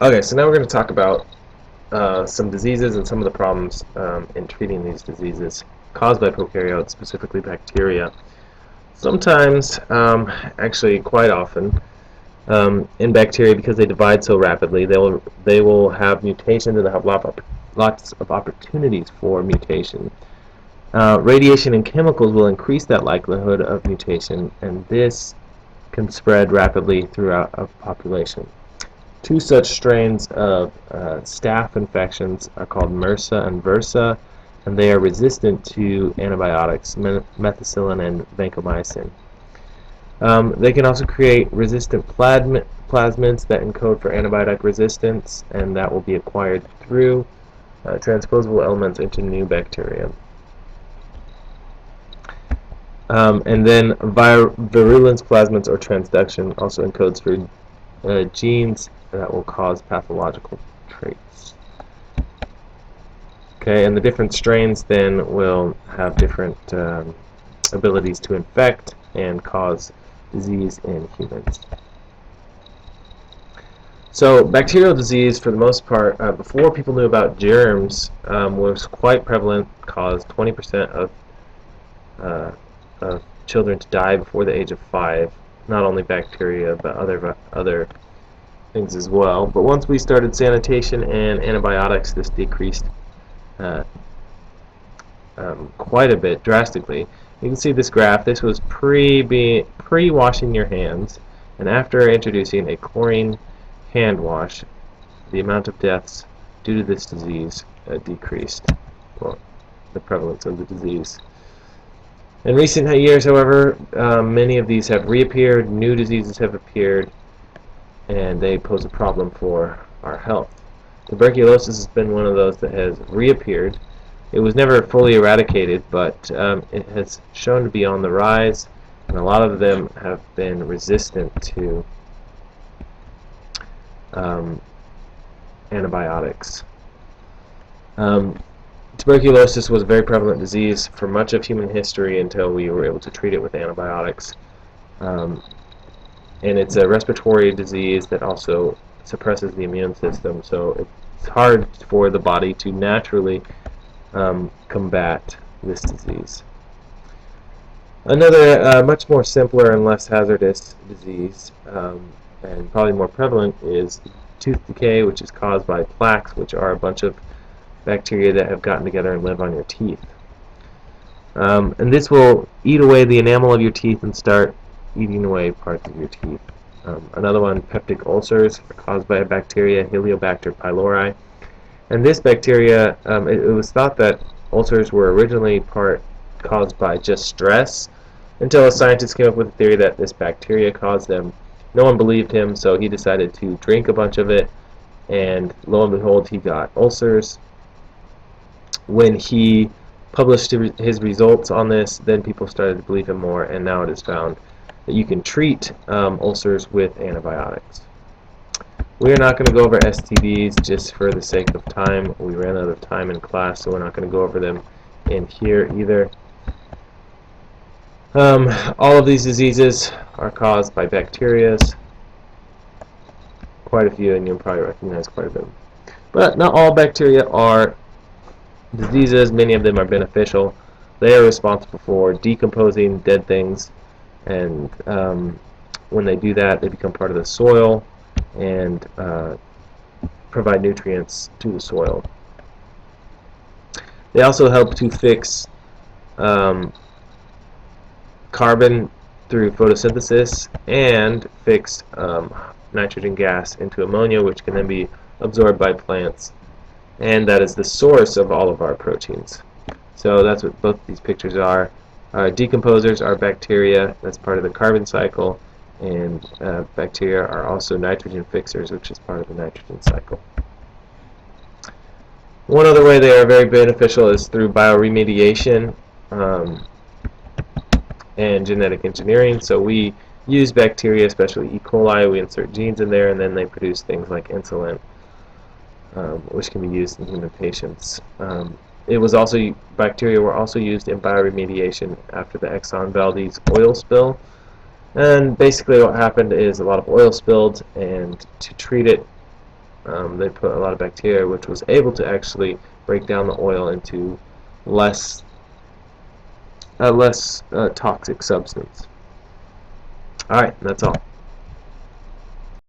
Okay, so now we're going to talk about some diseases and some of the problems in treating these diseases caused by prokaryotes, specifically bacteria. Sometimes, actually quite often, in bacteria, because they divide so rapidly, they will have mutations, and they'll have lots of opportunities for mutation. Radiation and chemicals will increase that likelihood of mutation, and this can spread rapidly throughout a population. Two such strains of staph infections are called MRSA and VRSA, and they are resistant to antibiotics, methicillin and vancomycin. They can also create resistant plasmids that encode for antibiotic resistance, and that will be acquired through transposable elements into new bacteria. And then virulence plasmids or transduction also encodes for genes that will cause pathological traits. Okay, and the different strains then will have different abilities to infect and cause disease in humans. So bacterial disease, for the most part, before people knew about germs, was quite prevalent, caused 20% of children to die before the age of 5. Not only bacteria, but other things as well. But once we started sanitation and antibiotics, this decreased quite a bit, drastically. You can see this graph. This was pre-washing your hands, and after introducing a chlorine hand wash, the amount of deaths due to this disease decreased. Well, the prevalence of the disease. In recent years, however, many of these have reappeared, new diseases have appeared, and they pose a problem for our health. Tuberculosis has been one of those that has reappeared. It was never fully eradicated, but it has shown to be on the rise, and a lot of them have been resistant to antibiotics. Tuberculosis was a very prevalent disease for much of human history until we were able to treat it with antibiotics. And it's a respiratory disease that also suppresses the immune system, so it's hard for the body to naturally combat this disease. Another much more simpler and less hazardous disease, and probably more prevalent, is tooth decay, which is caused by plaques, which are a bunch of bacteria that have gotten together and live on your teeth. And this will eat away the enamel of your teeth and start eating away parts of your teeth. Another one, peptic ulcers, are caused by a bacteria, Helicobacter pylori. And this bacteria, it was thought that ulcers were originally caused by just stress, until a scientist came up with a theory that this bacteria caused them. No one believed him, so he decided to drink a bunch of it, and lo and behold, he got ulcers. When he published his results on this, then people started to believe him more, and now it is found that you can treat ulcers with antibiotics. We are not going to go over STDs just for the sake of time. We ran out of time in class, so we're not going to go over them in here either. All of these diseases are caused by bacteria. Quite a few, and you'll probably recognize quite a bit. But not all bacteria are diseases. Many of them are beneficial. They are responsible for decomposing dead things, and when they do that, they become part of the soil and provide nutrients to the soil. They also help to fix carbon through photosynthesis and fix nitrogen gas into ammonia, which can then be absorbed by plants, and that is the source of all of our proteins. So that's what both these pictures are. Decomposers are bacteria, that's part of the carbon cycle, and bacteria are also nitrogen fixers, which is part of the nitrogen cycle. One other way they are very beneficial is through bioremediation and genetic engineering. So we use bacteria, especially E. coli, we insert genes in there, and then they produce things like insulin, which can be used in human patients. Bacteria were also used in bioremediation after the Exxon Valdez oil spill. And basically what happened is a lot of oil spilled, and to treat it, they put a lot of bacteria, which was able to actually break down the oil into less toxic substance. Alright, that's all.